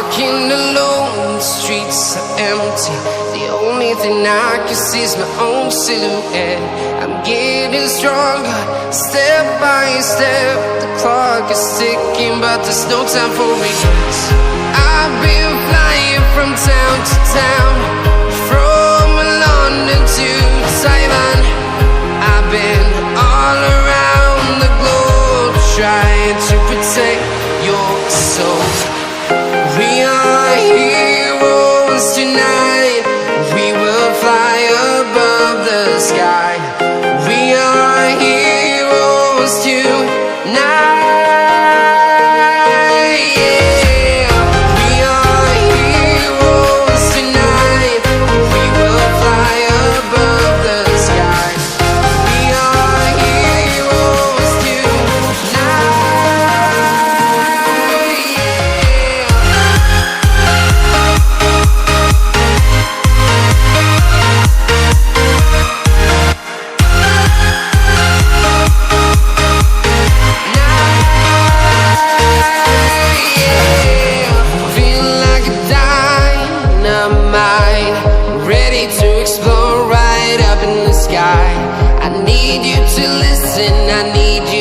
walking alone, the streets are empty. The only thing I can see is my own silhouette. I'm getting stronger, step by step. The clock is ticking, but there's no time for regrets. I've been flying from town to town, from London to Taiwan. I've been all around the globe, trying to protect your soul. We are heroes tonight. We will fly above the sky. We are heroes tonight. Yeah. We are heroes tonight. We will fly above the sky. We are heroes tonight. Ready to explore right up in the sky. I need you to listen, I need you